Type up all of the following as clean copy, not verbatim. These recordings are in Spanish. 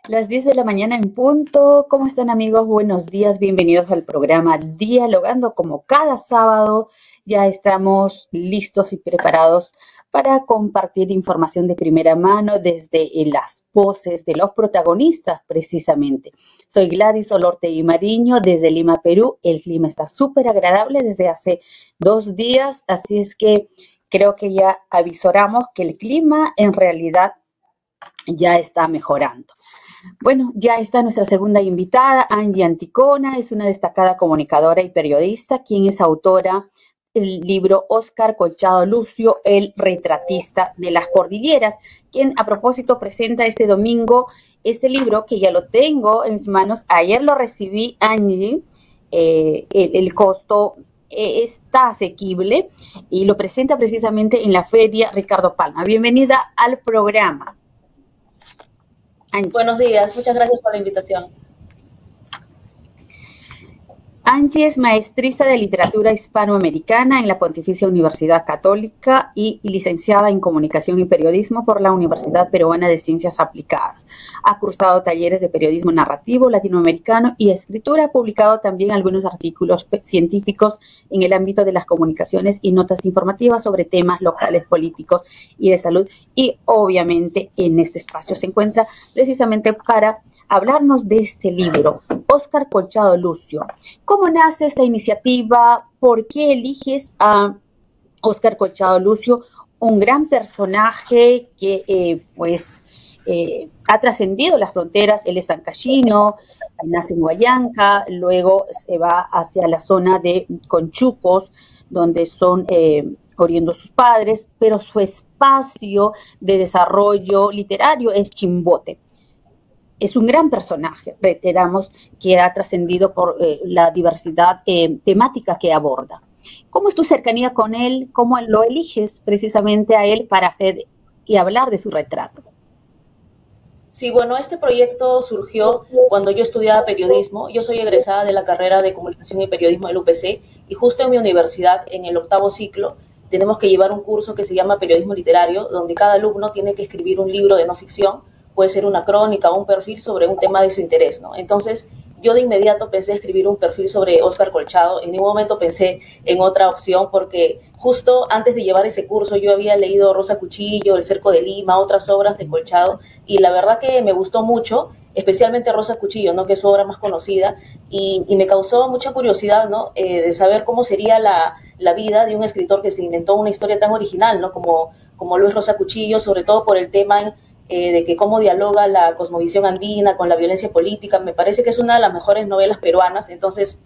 Las 10 de la mañana en punto. ¿Cómo están, amigos? Buenos días, bienvenidos al programa Dialogando. Como cada sábado, ya estamos listos y preparados para compartir información de primera mano desde las voces de los protagonistas, precisamente. Soy Gladys Olortegui Mariño desde Lima, Perú. El clima está súper agradable desde hace 2 días, así es que creo que ya avisoramos que el clima en realidad ya está mejorando. Bueno, ya está nuestra segunda invitada, Angie Anticona, es una destacada comunicadora y periodista, quien es autora del libro Óscar Colchado Lucio, el retratista de las cordilleras, quien a propósito presenta este domingo este libro que ya lo tengo en mis manos. Ayer lo recibí, Angie, el costo está asequible y lo presenta precisamente en la Feria Ricardo Palma. Bienvenida al programa. Buenos días, muchas gracias por la invitación. Angie es maestrista de literatura hispanoamericana en la Pontificia Universidad Católica y licenciada en comunicación y periodismo por la Universidad Peruana de Ciencias Aplicadas. Ha cursado talleres de periodismo narrativo latinoamericano y escritura. Ha publicado también algunos artículos científicos en el ámbito de las comunicaciones y notas informativas sobre temas locales, políticos y de salud. Y obviamente en este espacio se encuentra precisamente para hablarnos de este libro, Óscar Colchado Lucio. ¿Cómo nace esta iniciativa? ¿Por qué eliges a Óscar Colchado Lucio, un gran personaje que ha trascendido las fronteras? Él es sancayino, nace en Huallanca, luego se va hacia la zona de Conchucos, donde son oriundos sus padres, pero su espacio de desarrollo literario es Chimbote. Es un gran personaje, reiteramos, que ha trascendido por la diversidad temática que aborda. ¿Cómo es tu cercanía con él? ¿Cómo lo eliges precisamente a él para hacer y hablar de su retrato? Sí, bueno, este proyecto surgió cuando yo estudiaba periodismo. Yo soy egresada de la carrera de Comunicación y Periodismo del UPC y justo en mi universidad, en el 8º ciclo, tenemos que llevar un curso que se llama Periodismo Literario, donde cada alumno tiene que escribir un libro de no ficción, puede ser una crónica o un perfil sobre un tema de su interés, ¿no? Entonces, yo de inmediato pensé escribir un perfil sobre Óscar Colchado. En ningún momento pensé en otra opción porque justo antes de llevar ese curso yo había leído Rosa Cuchillo, El Cerco de Lima, otras obras de Colchado, y la verdad que me gustó mucho, especialmente Rosa Cuchillo, ¿no? Que es su obra más conocida, y me causó mucha curiosidad, ¿no? De saber cómo sería la vida de un escritor que se inventó una historia tan original, ¿no? Como lo es Rosa Cuchillo, sobre todo por el tema de que cómo dialoga la cosmovisión andina con la violencia política. Me parece que es una de las mejores novelas peruanas. Entonces,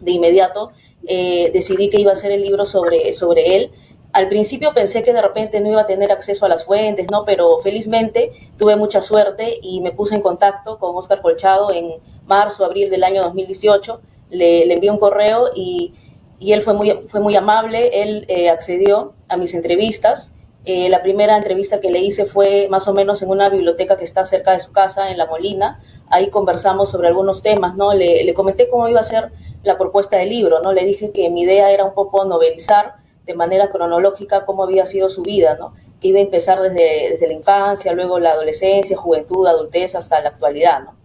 de inmediato decidí que iba a hacer el libro sobre él. Al principio pensé que de repente no iba a tener acceso a las fuentes, ¿no? Pero felizmente tuve mucha suerte y me puse en contacto con Óscar Colchado en marzo, abril del año 2018. Le envié un correo y él fue muy amable. Él accedió a mis entrevistas. La primera entrevista que le hice fue más o menos en una biblioteca que está cerca de su casa, en La Molina. Ahí conversamos sobre algunos temas, ¿no? Le comenté cómo iba a ser la propuesta del libro, ¿no? Le dije que mi idea era un poco novelizar de manera cronológica cómo había sido su vida, ¿no? Que iba a empezar desde la infancia, luego la adolescencia, juventud, adultez, hasta la actualidad, ¿no?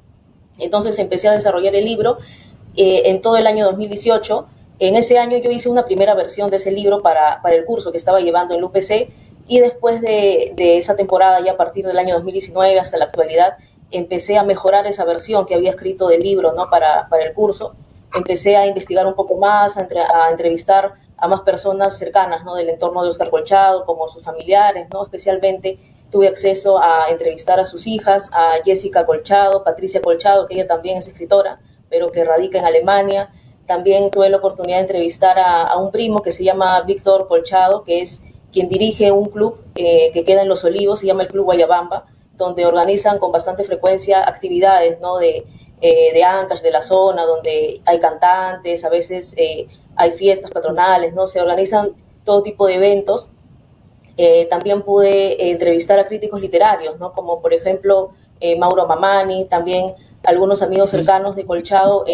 Entonces empecé a desarrollar el libro en todo el año 2018. En ese año yo hice una primera versión de ese libro para el curso que estaba llevando en el UPC, y después de esa temporada, ya a partir del año 2019 hasta la actualidad, empecé a mejorar esa versión que había escrito del libro, ¿no? para el curso. Empecé a investigar un poco más, a entrevistar a más personas cercanas, ¿no? Del entorno de Óscar Colchado, como sus familiares, ¿no? Especialmente tuve acceso a entrevistar a sus hijas, a Jessica Colchado, Patricia Colchado, que ella también es escritora, pero que radica en Alemania. También tuve la oportunidad de entrevistar a un primo que se llama Víctor Colchado, que es quien dirige un club que queda en Los Olivos, se llama el Club Guayabamba, donde organizan con bastante frecuencia actividades, ¿no? de Ancash, de la zona, donde hay cantantes, a veces hay fiestas patronales, ¿no? Se organizan todo tipo de eventos. También pude entrevistar a críticos literarios, ¿no? Como por ejemplo Mauro Mamani, también algunos amigos cercanos de Colchado,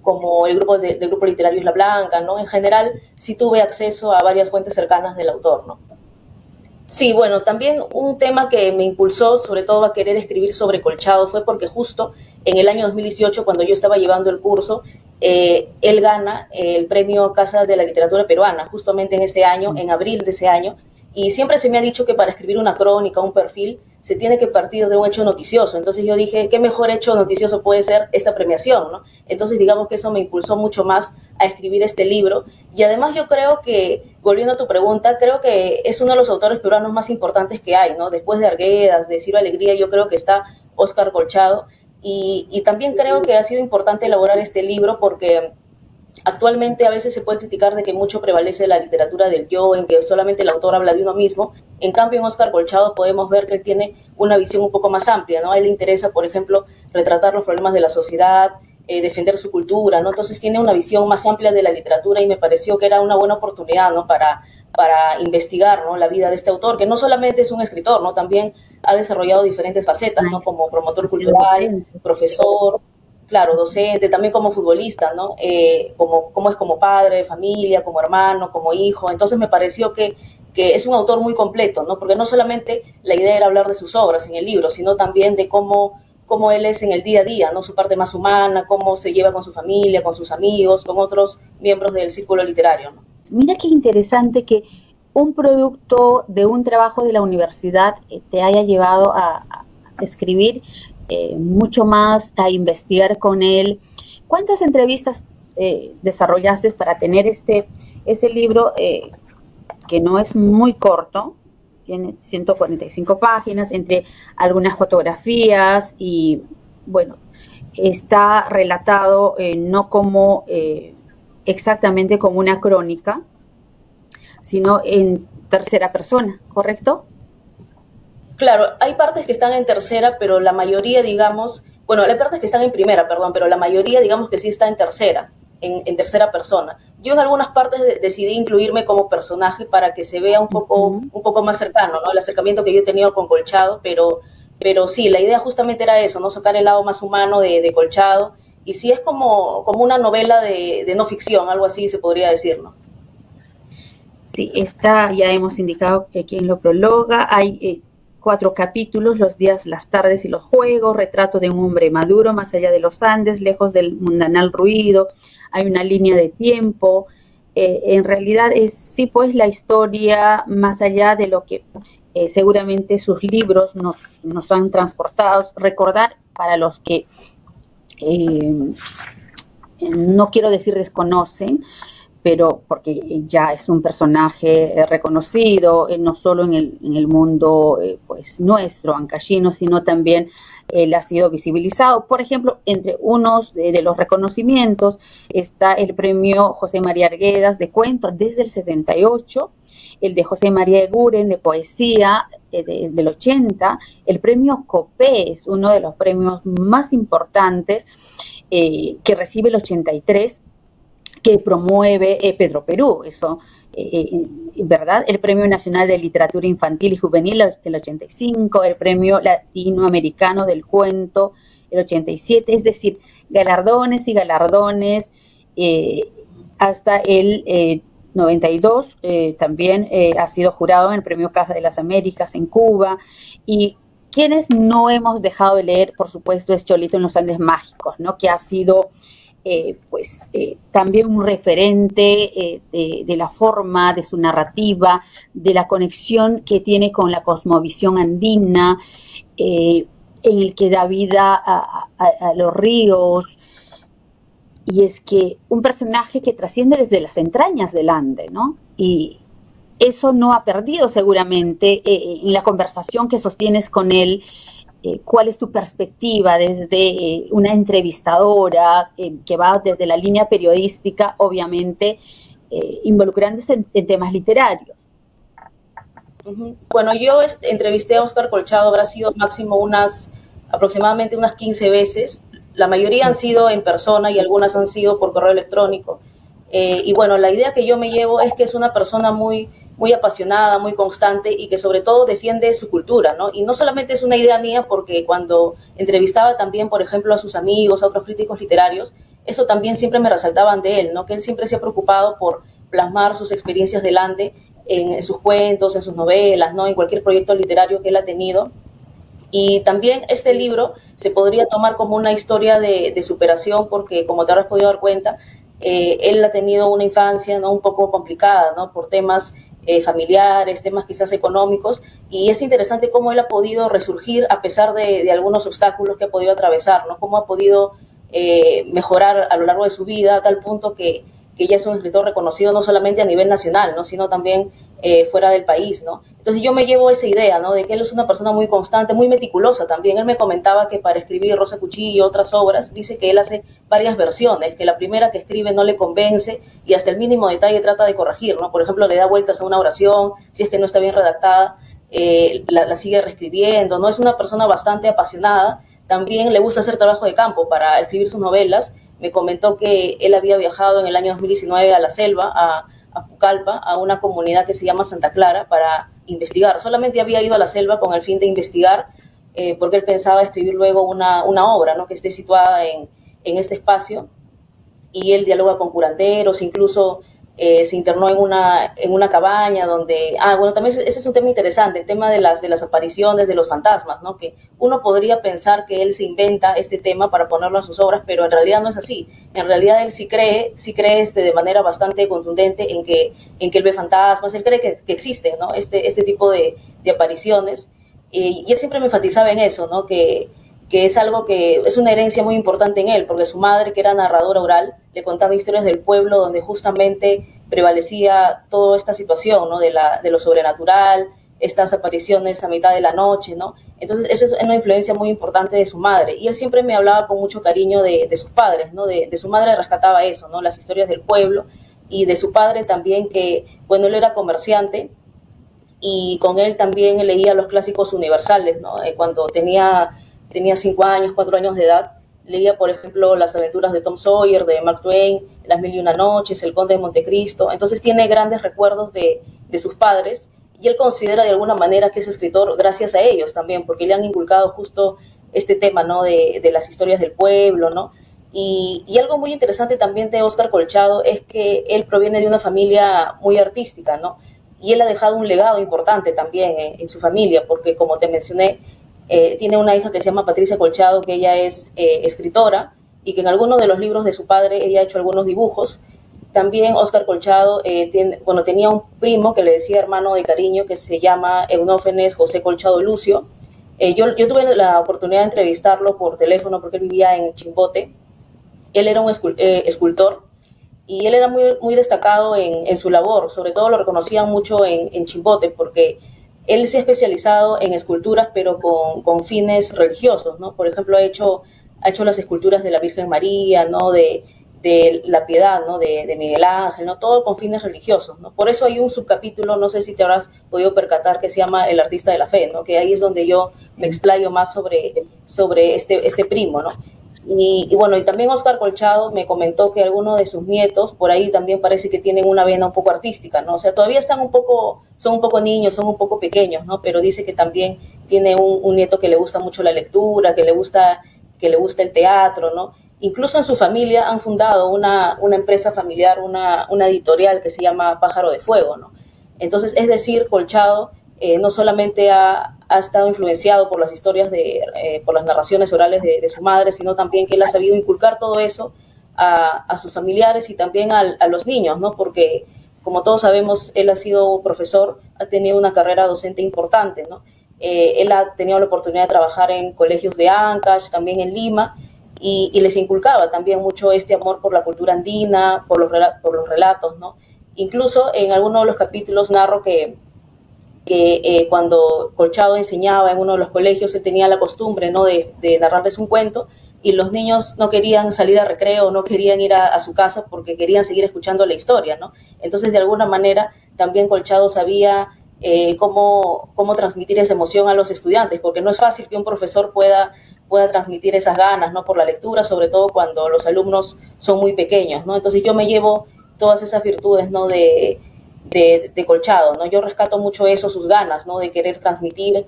como el grupo del grupo literario Isla Blanca, ¿no? En general, sí tuve acceso a varias fuentes cercanas del autor, ¿no? Sí, bueno, también un tema que me impulsó sobre todo a querer escribir sobre Colchado fue porque justo en el año 2018, cuando yo estaba llevando el curso, él gana el premio Casa de la Literatura Peruana, justamente en ese año, en abril de ese año, y siempre se me ha dicho que para escribir una crónica, un perfil, se tiene que partir de un hecho noticioso. Entonces yo dije, ¿qué mejor hecho noticioso puede ser esta premiación, ¿no? Entonces digamos que eso me impulsó mucho más a escribir este libro. Y además yo creo que, volviendo a tu pregunta, creo que es uno de los autores peruanos más importantes que hay, ¿no? Después de Arguedas, de Ciro Alegría, yo creo que está Óscar Colchado. Y también creo que ha sido importante elaborar este libro porque actualmente a veces se puede criticar de que mucho prevalece la literatura del yo, en que solamente el autor habla de uno mismo. En cambio, en Óscar Colchado podemos ver que él tiene una visión un poco más amplia, ¿no? A él le interesa, por ejemplo, retratar los problemas de la sociedad, defender su cultura, ¿no? Entonces tiene una visión más amplia de la literatura y me pareció que era una buena oportunidad, ¿no? Para investigar, ¿no? La vida de este autor, que no solamente es un escritor, ¿no? También ha desarrollado diferentes facetas, ¿no? Como promotor cultural, profesor, claro, docente, también como futbolista, ¿no? Como es como padre de familia, como hermano, como hijo. Entonces me pareció que es un autor muy completo, ¿no? Porque no solamente la idea era hablar de sus obras en el libro, sino también de cómo él es en el día a día, ¿no? Su parte más humana, cómo se lleva con su familia, con sus amigos, con otros miembros del círculo literario, ¿no? Mira qué interesante que un producto de un trabajo de la universidad te haya llevado a escribir mucho más, a investigar con él. ¿Cuántas entrevistas desarrollaste para tener este libro que no es muy corto? Tiene 145 páginas, entre algunas fotografías y, bueno, está relatado no como exactamente como una crónica, sino en tercera persona, ¿correcto? Claro, hay partes que están en tercera, pero la mayoría, digamos, bueno, hay partes que están en primera, perdón, pero la mayoría, digamos que sí está en tercera, en tercera persona. Yo en algunas partes decidí incluirme como personaje para que se vea un poco más cercano, ¿no? El acercamiento que yo he tenido con Colchado, pero sí, la idea justamente era eso, ¿no? Sacar el lado más humano de Colchado, y sí es como una novela de no ficción, algo así se podría decir, ¿no? Sí, ya hemos indicado quién lo prologa. Hay 4 capítulos: los días, las tardes y los juegos, retrato de un hombre maduro más allá de los Andes, lejos del mundanal ruido. Hay una línea de tiempo. En realidad es, sí, pues, la historia más allá de lo que seguramente sus libros nos han transportado. Recordar, para los que no quiero decir desconocen, pero porque ya es un personaje reconocido, no solo en el mundo pues nuestro, ancashino, sino también él ha sido visibilizado. Por ejemplo, entre unos de los reconocimientos está el premio José María Arguedas de cuento desde el 78, el de José María Eguren de poesía del 80, el premio Copés, uno de los premios más importantes que recibe el 83, que promueve Pedro Perú, eso, ¿verdad? El Premio Nacional de Literatura Infantil y Juvenil del 85, el Premio Latinoamericano del Cuento el 87, es decir, galardones y galardones, hasta el 92 también ha sido jurado en el Premio Casa de las Américas en Cuba. Y quienes no hemos dejado de leer, por supuesto, es Cholito en los Andes Mágicos, ¿no? Que ha sido también un referente de la forma, de su narrativa, de la conexión que tiene con la cosmovisión andina, en el que da vida a los ríos. Y es que un personaje que trasciende desde las entrañas del Ande, ¿no? Y eso no ha perdido seguramente en la conversación que sostienes con él. ¿Cuál es tu perspectiva desde una entrevistadora que va desde la línea periodística, obviamente involucrándose en temas literarios? Bueno, yo entrevisté a Óscar Colchado, habrá sido máximo aproximadamente unas 15 veces. La mayoría han sido en persona y algunas han sido por correo electrónico. Y bueno, la idea que yo me llevo es que es una persona muy apasionada, muy constante y que sobre todo defiende su cultura, ¿no? Y no solamente es una idea mía, porque cuando entrevistaba también, por ejemplo, a sus amigos, a otros críticos literarios, eso también siempre me resaltaban de él, ¿no? Que él siempre se ha preocupado por plasmar sus experiencias del Ande en sus cuentos, en sus novelas, ¿no? En cualquier proyecto literario que él ha tenido. Y también este libro se podría tomar como una historia de superación porque, como te habrás podido dar cuenta, él ha tenido una infancia, ¿no?, un poco complicada, ¿no?, por temas familiares, temas quizás económicos, y es interesante cómo él ha podido resurgir a pesar de algunos obstáculos que ha podido atravesar, ¿no?, cómo ha podido mejorar a lo largo de su vida a tal punto que ya es un escritor reconocido no solamente a nivel nacional, ¿no?, sino también fuera del país, ¿no? Entonces yo me llevo esa idea, ¿no?, de que él es una persona muy constante, muy meticulosa también. Él me comentaba que para escribir Rosa Cuchillo y otras obras, dice que él hace varias versiones, que la primera que escribe no le convence y hasta el mínimo detalle trata de corregir, ¿no? Por ejemplo, le da vueltas a una oración, si es que no está bien redactada, la sigue reescribiendo, ¿no? Es una persona bastante apasionada. También le gusta hacer trabajo de campo para escribir sus novelas. Me comentó que él había viajado en el año 2019 a la selva, a Pucallpa, a una comunidad que se llama Santa Clara, para investigar. Solamente había ido a la selva con el fin de investigar, porque él pensaba escribir luego una obra, ¿no?, que esté situada en este espacio, y él dialoga con curanderos, incluso se internó en una cabaña donde... bueno, también ese es un tema interesante, el tema de las apariciones, de los fantasmas, ¿no?, que uno podría pensar que él se inventa este tema para ponerlo en sus obras, pero en realidad no es así. En realidad él sí cree de manera bastante contundente en que él ve fantasmas, él cree que existen, ¿no?, este tipo de apariciones, y él siempre me enfatizaba en eso, ¿no?, que es algo que es una herencia muy importante en él, porque su madre, que era narradora oral, le contaba historias del pueblo donde justamente prevalecía toda esta situación, ¿no?, de lo sobrenatural, estas apariciones a mitad de la noche, ¿no? Entonces, esa es una influencia muy importante de su madre. Y él siempre me hablaba con mucho cariño de sus padres, ¿no? De su madre rescataba eso, ¿no?, las historias del pueblo, y de su padre también, que, bueno, él era comerciante, y con él también leía los clásicos universales, ¿no? Cuando tenía 5 años, 4 años de edad, leía, por ejemplo, Las aventuras de Tom Sawyer, de Mark Twain, Las mil y una noches, El conde de Montecristo. Entonces tiene grandes recuerdos de sus padres, y él considera de alguna manera que es escritor gracias a ellos también, porque le han inculcado justo este tema, ¿no?, de las historias del pueblo, ¿no? Y algo muy interesante también de Óscar Colchado es que él proviene de una familia muy artística, ¿no? Y él ha dejado un legado importante también en su familia, porque, como te mencioné, tiene una hija que se llama Patricia Colchado, que ella es escritora, y que en algunos de los libros de su padre ella ha hecho algunos dibujos. También Óscar Colchado tenía un primo que le decía hermano de cariño, que se llama Eunófenes José Colchado Lucio. Yo tuve la oportunidad de entrevistarlo por teléfono porque él vivía en Chimbote. Él era un escultor, y él era muy destacado en su labor. Sobre todo lo reconocían mucho en Chimbote, porque él se ha especializado en esculturas, pero con fines religiosos, ¿no? Por ejemplo, ha hecho las esculturas de la Virgen María, ¿no?, de la Piedad, ¿no?, de Miguel Ángel, ¿no?, todo con fines religiosos, ¿no? Por eso hay un subcapítulo, no sé si te habrás podido percatar, que se llama El artista de la fe, ¿no?, que ahí es donde yo me explayo más sobre este primo, ¿no? Y bueno, y también Óscar Colchado me comentó que algunos de sus nietos por ahí también parece que tienen una vena un poco artística, ¿no? O sea, todavía son un poco niños, son un poco pequeños, ¿no? Pero dice que también tiene un nieto que le gusta mucho la lectura, que le gusta el teatro, ¿no? Incluso en su familia han fundado una empresa familiar, una editorial que se llama Pájaro de Fuego, ¿no? Entonces, es decir, Colchado no solamente ha estado influenciado por las historias, por las narraciones orales de su madre, sino también que él ha sabido inculcar todo eso a sus familiares y también a los niños, ¿no? Porque, como todos sabemos, él ha sido profesor, ha tenido una carrera docente importante, ¿no? Él ha tenido la oportunidad de trabajar en colegios de Ancash, también en Lima, y les inculcaba también mucho este amor por la cultura andina, por los relatos, ¿no? Incluso en algunos de los capítulos narro que cuando Colchado enseñaba en uno de los colegios, él tenía la costumbre, ¿no?, de narrarles un cuento, y los niños no querían salir a recreo, no querían ir a su casa porque querían seguir escuchando la historia, ¿no? Entonces, de alguna manera, también Colchado sabía cómo transmitir esa emoción a los estudiantes, porque no es fácil que un profesor pueda transmitir esas ganas, ¿no?, por la lectura, sobre todo cuando los alumnos son muy pequeños, ¿no? Entonces yo me llevo todas esas virtudes, ¿no?, de Colchado, ¿no? Yo rescato mucho eso, sus ganas, ¿no?, de querer transmitir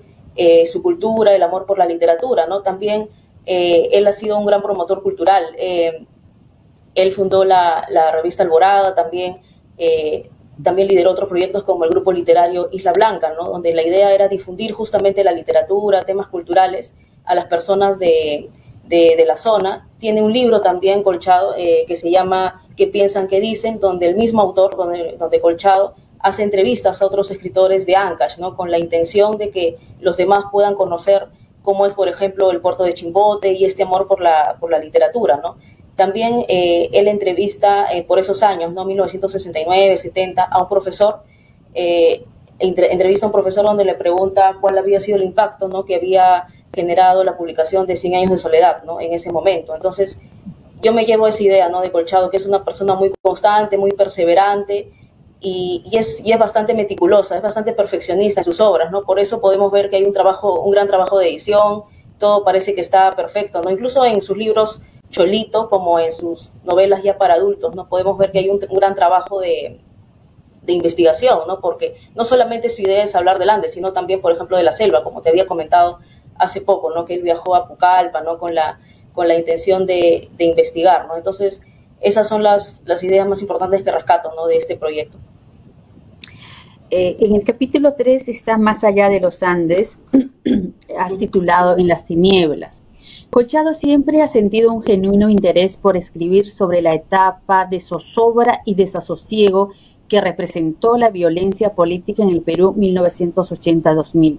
su cultura, el amor por la literatura, ¿no? También él ha sido un gran promotor cultural. Él fundó la revista Alborada, también también lideró otros proyectos como el grupo literario Isla Blanca, ¿no? Donde la idea era difundir justamente la literatura, temas culturales a las personas de la zona. Tiene un libro también, Colchado, que se llama ¿Qué piensan, qué dicen?, donde el mismo autor, donde Colchado hace entrevistas a otros escritores de Ancash, ¿no? Con la intención de que los demás puedan conocer cómo es, por ejemplo, el puerto de Chimbote y este amor por la literatura, ¿no? También él entrevista por esos años, ¿no? 1969, 70, a un profesor, entrevista a un profesor donde le pregunta cuál había sido el impacto, ¿no?, que había generado la publicación de 100 años de soledad, ¿no?, en ese momento. Entonces, yo me llevo esa idea, ¿no?, de Colchado, que es una persona muy constante, muy perseverante y es bastante meticulosa, es bastante perfeccionista en sus obras, ¿no? Por eso podemos ver que hay un gran trabajo de edición, todo parece que está perfecto, ¿no? Incluso en sus libros Cholito, como en sus novelas ya para adultos, ¿no? Podemos ver que hay un gran trabajo de investigación, ¿no? Porque no solamente su idea es hablar del Andes, sino también, por ejemplo, de la selva, como te había comentado hace poco, ¿no?, que él viajó a Pucallpa, ¿no?, con la intención de investigar, ¿no? Entonces, esas son las ideas más importantes que rescato, ¿no?, de este proyecto. En el capítulo 3 está Más allá de los Andes, has titulado En las tinieblas. Colchado siempre ha sentido un genuino interés por escribir sobre la etapa de zozobra y desasosiego que representó la violencia política en el Perú 1980-2000,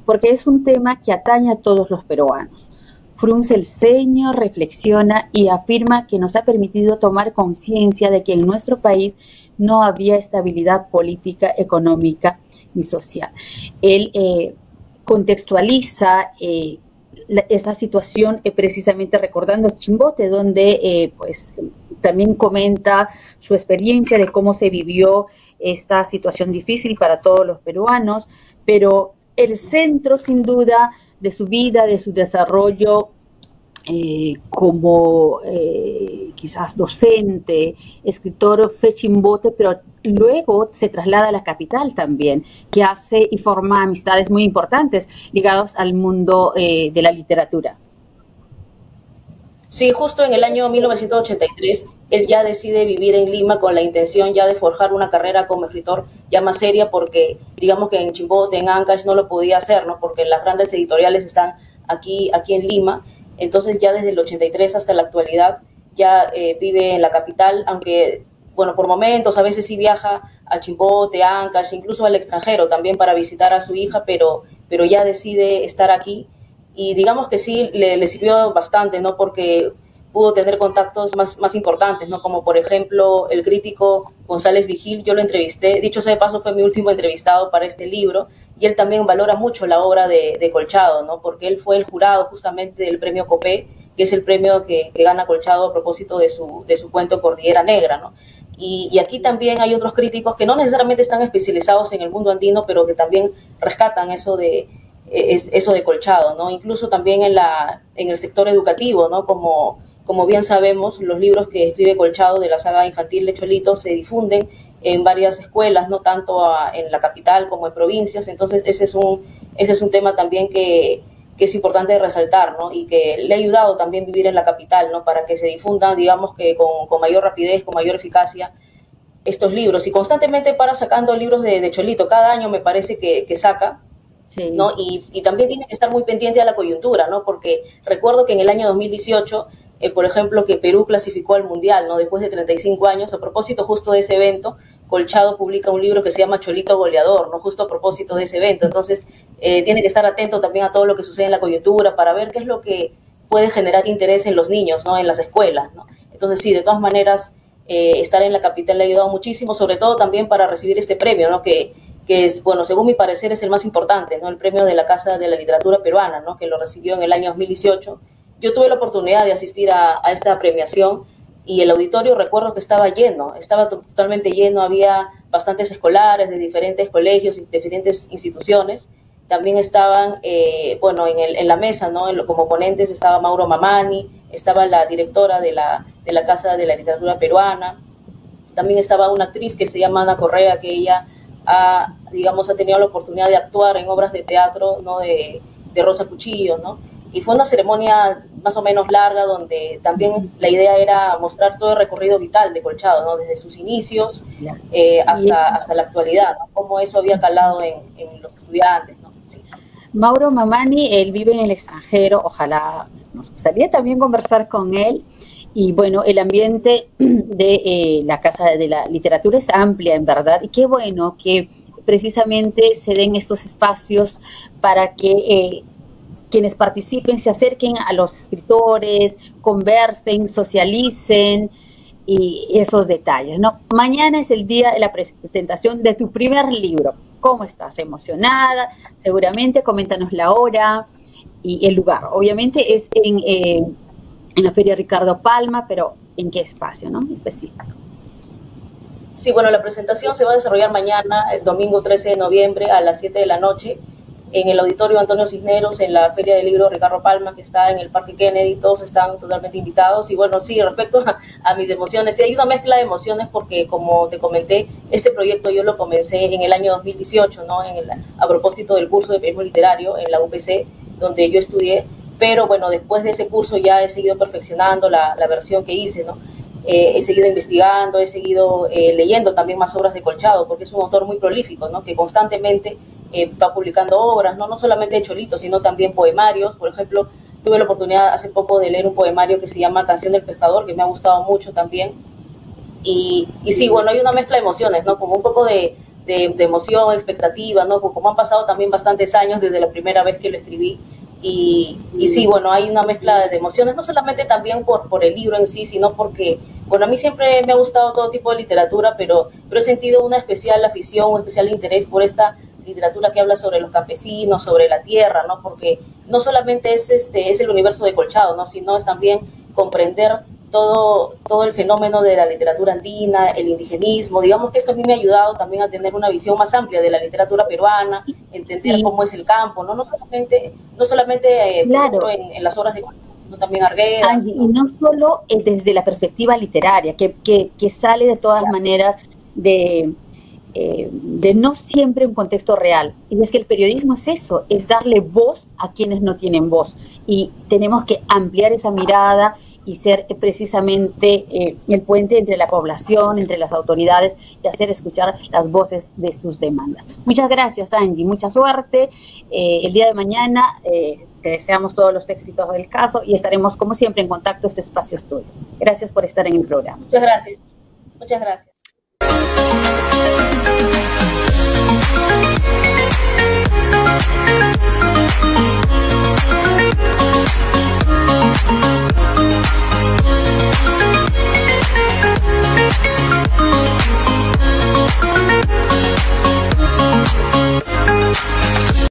porque es un tema que atañe a todos los peruanos. Frunce el ceño, reflexiona y afirma que nos ha permitido tomar conciencia de que en nuestro país no había estabilidad política, económica ni social. Él contextualiza esa situación precisamente recordando Chimbote, donde pues también comenta su experiencia de cómo se vivió esta situación difícil para todos los peruanos, pero el centro sin duda de su vida, de su desarrollo como quizás docente, escritor, fue Chimbote, pero luego se traslada a la capital también, que hace y forma amistades muy importantes ligados al mundo de la literatura. Sí, justo en el año 1983, él ya decide vivir en Lima con la intención ya de forjar una carrera como escritor ya más seria, porque digamos que en Chimbote, en Ancash no lo podía hacer, ¿no?, porque las grandes editoriales están aquí en Lima. Entonces ya desde el 83 hasta la actualidad ya vive en la capital, aunque, bueno, por momentos a veces sí viaja a Chimbote, a Ancash, incluso al extranjero también para visitar a su hija, pero ya decide estar aquí. Y digamos que sí, le sirvió bastante, ¿no?, porque pudo tener contactos más importantes, ¿no?, como por ejemplo el crítico González Vigil. Yo lo entrevisté, dicho sea de paso, fue mi último entrevistado para este libro, y él también valora mucho la obra de Colchado, ¿no?, porque él fue el jurado justamente del premio Copé, que es el premio que gana Colchado a propósito de su cuento Cordillera Negra, ¿no? Y aquí también hay otros críticos que no necesariamente están especializados en el mundo andino, pero que también rescatan eso de Colchado, ¿no? Incluso también en el sector educativo, ¿no?, como bien sabemos, los libros que escribe Colchado de la saga infantil de Cholito se difunden en varias escuelas, no tanto en la capital como en provincias. Entonces ese es un tema también que es importante resaltar, ¿no?, y que le ha ayudado también vivir en la capital, ¿no?, para que se difundan, digamos que con mayor rapidez, con mayor eficacia estos libros. Y constantemente para sacando libros de Cholito, cada año me parece que saca. Sí. ¿No? Y también tiene que estar muy pendiente a la coyuntura, ¿no?, porque recuerdo que en el año 2018, por ejemplo, que Perú clasificó al Mundial, ¿no?, después de 35 años, a propósito justo de ese evento, Colchado publica un libro que se llama Cholito Goleador, ¿no?, justo a propósito de ese evento. Entonces, tiene que estar atento también a todo lo que sucede en la coyuntura para ver qué es lo que puede generar interés en los niños, ¿no?, en las escuelas, ¿no? Entonces, sí, de todas maneras, estar en la capital le ha ayudado muchísimo, sobre todo también para recibir este premio, ¿no?, que es, bueno, según mi parecer es el más importante, ¿no?, el premio de la Casa de la Literatura Peruana, ¿no?, que lo recibió en el año 2018. Yo tuve la oportunidad de asistir a esta premiación y el auditorio, recuerdo que estaba lleno, estaba totalmente lleno, había bastantes escolares de diferentes colegios y diferentes instituciones. También estaban, bueno, en la mesa, ¿no?, como ponentes estaba Mauro Mamani, estaba la directora de la Casa de la Literatura Peruana, también estaba una actriz que se llama Ana Correa, que ella ha tenido la oportunidad de actuar en obras de teatro, ¿no?, de Rosa Cuchillo, ¿no? y fue una ceremonia más o menos larga donde también la idea era mostrar todo el recorrido vital de Colchado, ¿no? Desde sus inicios hasta la actualidad, ¿no? Cómo eso había calado en los estudiantes, ¿no? Sí. Mauro Mamani, él vive en el extranjero, ojalá nos gustaría también conversar con él. Y bueno, el ambiente de la Casa de la Literatura es amplia, en verdad, y qué bueno que precisamente se den estos espacios para que quienes participen se acerquen a los escritores, conversen, socialicen y esos detalles, ¿no? Mañana es el día de la presentación de tu primer libro. ¿Cómo estás? ¿Emocionada? Seguramente, coméntanos la hora y el lugar. Obviamente es en la Feria Ricardo Palma, pero ¿en qué espacio, no? Específico. Sí, bueno, la presentación se va a desarrollar mañana, el domingo 13 de noviembre a las 7 de la noche, en el Auditorio Antonio Cisneros, en la Feria del Libro Ricardo Palma, que está en el Parque Kennedy. Todos están totalmente invitados. Y bueno, sí, respecto a mis emociones, sí hay una mezcla de emociones porque, como te comenté, este proyecto yo lo comencé en el año 2018, ¿no? A propósito del curso de periodismo literario en la UPC, donde yo estudié. Pero bueno, después de ese curso ya he seguido perfeccionando la versión que hice, ¿no? He seguido investigando, he seguido leyendo también más obras de Colchado, porque es un autor muy prolífico, ¿no? Que constantemente va publicando obras, ¿no? No solamente de Cholito, sino también poemarios. Por ejemplo, tuve la oportunidad hace poco de leer un poemario que se llama Canción del Pescador, que me ha gustado mucho también. Y sí, bueno, hay una mezcla de emociones, ¿no? Como un poco de emoción, expectativa, ¿no? Como han pasado también bastantes años desde la primera vez que lo escribí. Y sí, bueno, hay una mezcla de emociones, no solamente también por el libro en sí, sino porque, bueno, a mí siempre me ha gustado todo tipo de literatura, pero he sentido una especial afición, un especial interés por esta literatura que habla sobre los campesinos, sobre la tierra, ¿no? Porque no solamente es el universo de Colchado, ¿no? Sino es también comprender todo el fenómeno de la literatura andina, el indigenismo. Digamos que esto a mí me ha ayudado también a tener una visión más amplia de la literatura peruana, entender cómo es el campo, ¿no? No solamente Claro. en las obras de Colchado, sino también Arguedas, Angie, y no solo desde la perspectiva literaria, que sale de todas maneras de no siempre un contexto real. Y es que el periodismo es eso, es darle voz a quienes no tienen voz. Y tenemos que ampliar esa mirada y ser precisamente el puente entre la población, entre las autoridades, y hacer escuchar las voces de sus demandas. Muchas gracias, Angie, mucha suerte. El día de mañana te deseamos todos los éxitos del caso y estaremos, como siempre, en contacto. Este espacio es tuyo. Gracias por estar en el programa. Muchas gracias. Muchas gracias.